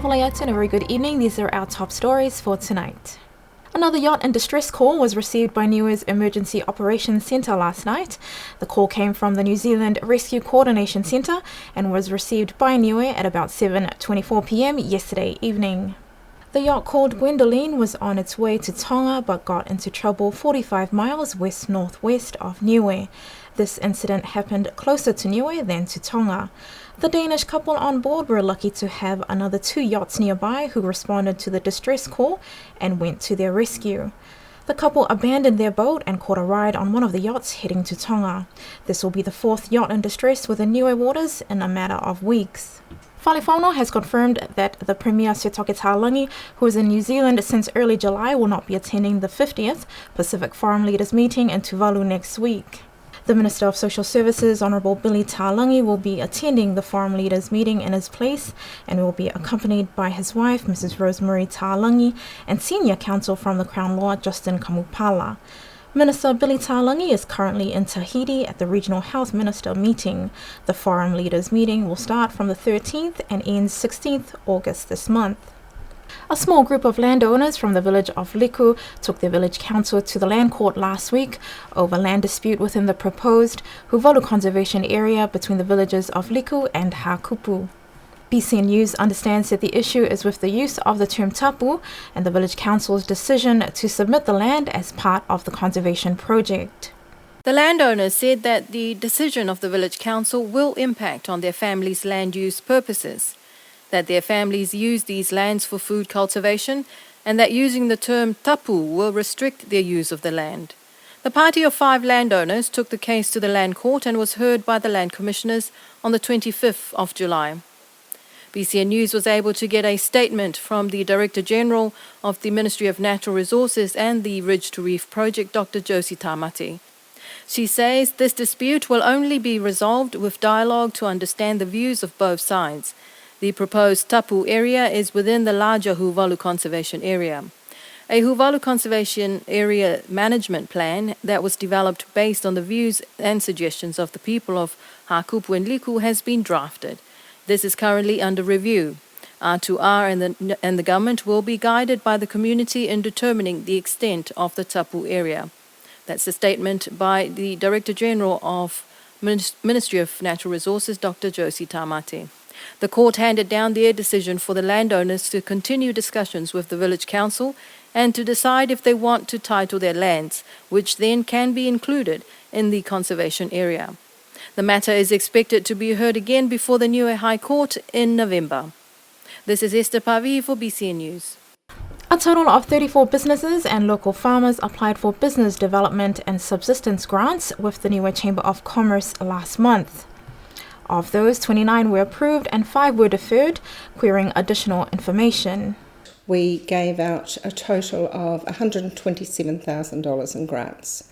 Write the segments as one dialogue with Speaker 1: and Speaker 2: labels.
Speaker 1: Mawhalayatu and a very good evening. These are our top stories for tonight. Another yacht in distress call was received by Niue's Emergency Operations Centre last night. The call came from the New Zealand Rescue Coordination Centre and was received by Niue at about 7:24 p.m. yesterday evening. The yacht called Gwendoline was on its way to Tonga but got into trouble 45 miles west-northwest of Niue. This incident happened closer to Niue than to Tonga. The Danish couple on board were lucky to have another 2 yachts nearby who responded to the distress call and went to their rescue. The couple abandoned their boat and caught a ride on one of the yachts heading to Tonga. This will be the 4th yacht in distress within Niue waters in a matter of weeks. Whaliwhānau has confirmed that the Premier Sir Toke Tālangi, who is in New Zealand since early July, will not be attending the 50th Pacific Forum Leaders meeting in Tuvalu next week. The Minister of Social Services, Honourable Billy Tālangi, will be attending the Forum Leaders meeting in his place and will be accompanied by his wife, Mrs. Rosemary Tālangi, and Senior Counsel from the Crown Law, Justin Kamupala. Minister Billy Tālangi is currently in Tahiti at the Regional Health Minister meeting. The Forum Leaders meeting will start from the 13th and ends 16th August this month. A small group of landowners from the village of Liku took their village council to the land court last week over land dispute within the proposed Huvalu conservation area between the villages of Liku and Hakupu. BCN News understands that the issue is with the use of the term tapu and the village council's decision to submit the land as part of the conservation project.
Speaker 2: The landowners said that the decision of the village council will impact on their families' land use purposes, that their families use these lands for food cultivation, and that using the term tapu will restrict their use of the land. The party of 5 landowners took the case to the land court and was heard by the land commissioners on the 25th of July. BCN News was able to get a statement from the Director General of the Ministry of Natural Resources and the Ridge to Reef Project, Dr. Josie Tamati. She says this dispute will only be resolved with dialogue to understand the views of both sides. The proposed tapu area is within the larger Huvalu Conservation Area. A Huvalu Conservation Area management plan that was developed based on the views and suggestions of the people of Hakupu and Liku has been drafted. This is currently under review. R2R and the government will be guided by the community in determining the extent of the tapu area. That's the statement by the Director General of Ministry of Natural Resources, Dr. Josie Tamati. The court handed down their decision for the landowners to continue discussions with the village council and to decide if they want to title their lands, which then can be included in the conservation area. The matter is expected to be heard again before the Niue High Court in November. This is Esther Pavi for BCN News.
Speaker 1: A total of 34 businesses and local farmers applied for business development and subsistence grants with the Niue Chamber of Commerce last month. Of those, 29 were approved and 5 were deferred, querying additional information.
Speaker 3: We gave out a total of $127,000 in grants.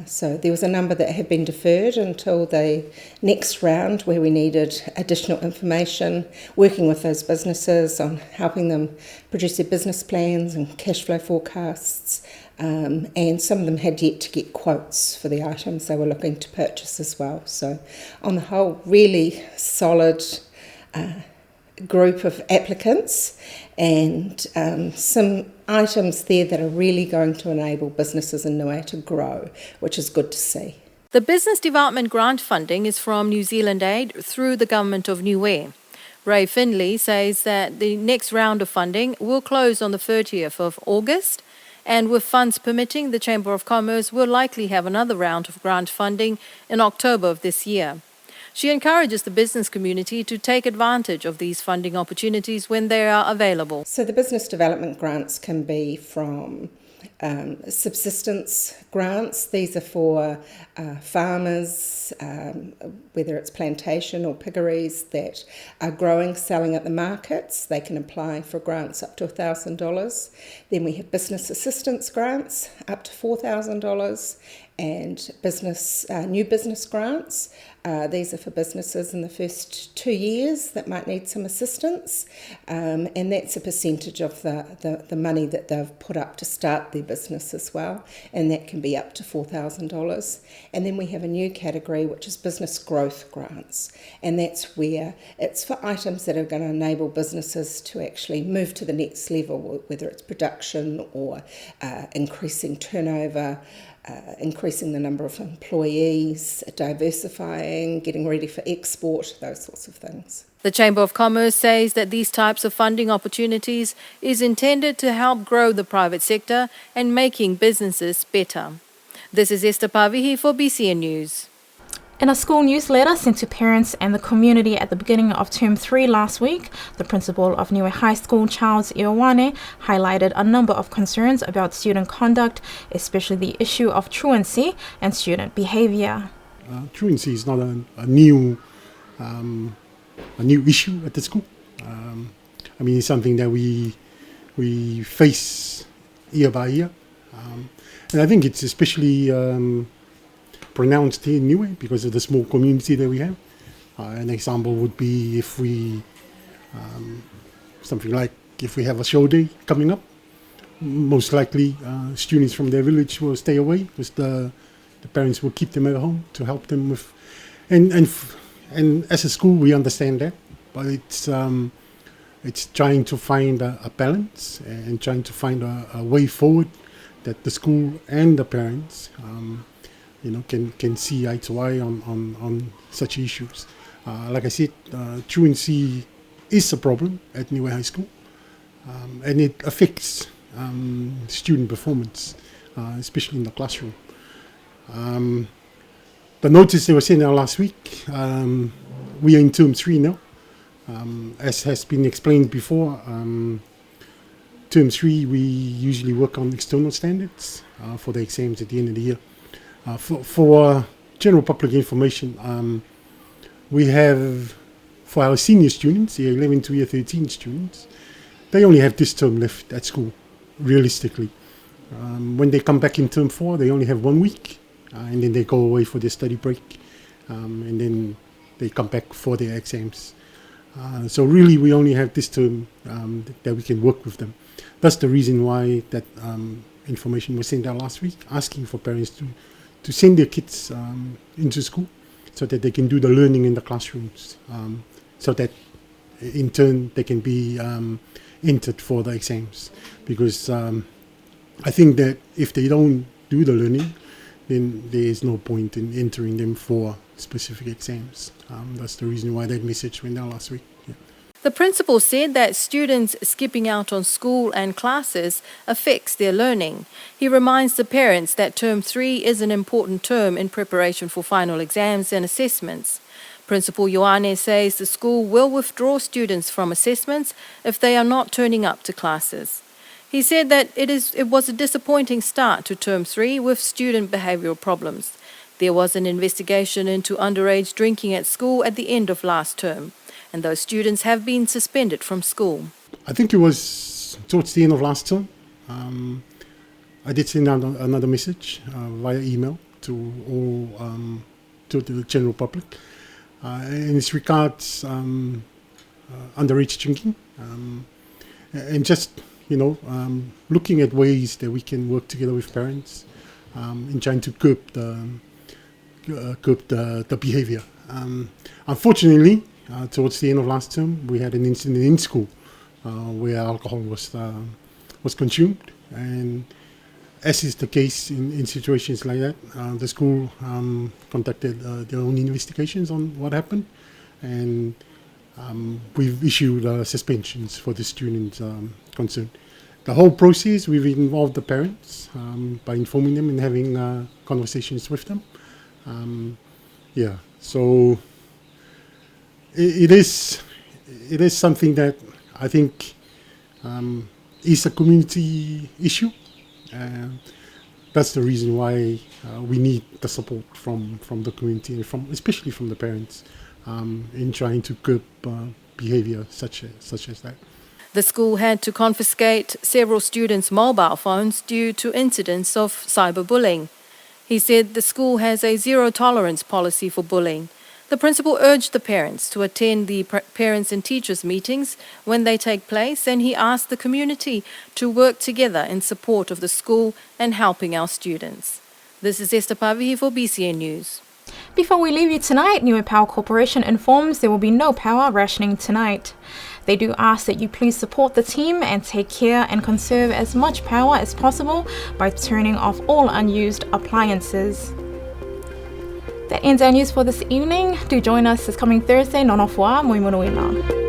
Speaker 3: So there was a number that had been deferred until the next round where we needed additional information, working with those businesses on helping them produce their business plans and cash flow forecasts, and some of them had yet to get quotes for the items they were looking to purchase as well. So on the whole, really solid group of applicants and some items there that are really going to enable businesses in Niue to grow, which is good to see.
Speaker 2: The business development grant funding is from New Zealand Aid through the government of Niue. Ray Finley says that the next round of funding will close on the 30th of August, and with funds permitting, the Chamber of Commerce will likely have another round of grant funding in October of this year. She encourages the business community to take advantage of these funding opportunities when they are available.
Speaker 3: So the business development grants can be from subsistence grants. These are for farmers, whether it's plantation or piggeries that are growing, selling at the markets. They can apply for grants up to $1,000. Then we have business assistance grants up to $4,000, and new business grants. These are for businesses in the first 2 years that might need some assistance, and that's a percentage of the money that they've put up to start their business as well, and that can be up to $4,000. And then we have a new category which is business growth grants, and that's where it's for items that are going to enable businesses to actually move to the next level, whether it's production or increasing turnover, increasing the number of employees, diversifying, getting ready for export, those sorts of things.
Speaker 2: The Chamber of Commerce says that these types of funding opportunities is intended to help grow the private sector and making businesses better. This is Esther Pavihi for BCN News.
Speaker 1: In a school newsletter sent to parents and the community at the beginning of Term 3 last week, the principal of Niue High School, Charles Iowane, highlighted a number of concerns about student conduct, especially the issue of truancy and student behaviour.
Speaker 4: Truancy is not a new issue at the school. It's something that we face year by year, and I think it's especially pronounced here in Niue because of the small community that we have. An example would be if we have a show day coming up, most likely students from their village will stay away because the parents will keep them at home to help them with, and as a school we understand that, but it's trying to find a balance and trying to find a way forward that the school and the parents can see eye to eye on such issues. Like I said, truancy is a problem at Niue High School, and it affects student performance, especially in the classroom. The notice they were sent out last week, we are in Term 3 now. As has been explained before, Term 3 we usually work on external standards for the exams at the end of the year. For general public information, we have, for our senior students, year 11 to year 13 students, they only have this term left at school, realistically. When they come back in Term 4, they only have 1 week, and then they go away for their study break, and then they come back for their exams. So really, we only have this term that we can work with them. That's the reason why that information was sent out last week, asking for parents to send their kids into school so that they can do the learning in the classrooms, so that in turn they can be entered for the exams. Because I think that if they don't do the learning, then there is no point in entering them for specific exams. That's the reason why that message went out last week. Yeah.
Speaker 2: The principal said that students skipping out on school and classes affects their learning. He reminds the parents that Term 3 is an important term in preparation for final exams and assessments. Principal Ioane says the school will withdraw students from assessments if they are not turning up to classes. He said that it was a disappointing start to Term 3 with student behavioural problems. There was an investigation into underage drinking at school at the end of last term, and those students have been suspended from school.
Speaker 4: I think it was towards the end of last term. I did send out another message via email to all to the general public in its regards underage drinking, and just looking at ways that we can work together with parents in trying to curb the behaviour. Unfortunately, towards the end of last term, we had an incident in school where alcohol was consumed, and as is the case in situations like that, the school conducted their own investigations on what happened, and we've issued suspensions for the students concerned. The whole process, we've involved the parents by informing them and having conversations with them. So it is something that I think is a community issue. That's the reason why we need the support from the community and especially from the parents in trying to curb behaviour such as that.
Speaker 2: The school had to confiscate several students' mobile phones due to incidents of cyberbullying. He said the school has a zero-tolerance policy for bullying. The principal urged the parents to attend the parents and teachers meetings when they take place, and he asked the community to work together in support of the school and helping our students. This is Esther Pavihi for BCN News.
Speaker 1: Before we leave you tonight, Niue Power Corporation informs there will be no power rationing tonight. They do ask that you please support the team and take care and conserve as much power as possible by turning off all unused appliances. That ends our news for this evening. Do join us this coming Thursday, Nonofua Moimonuina.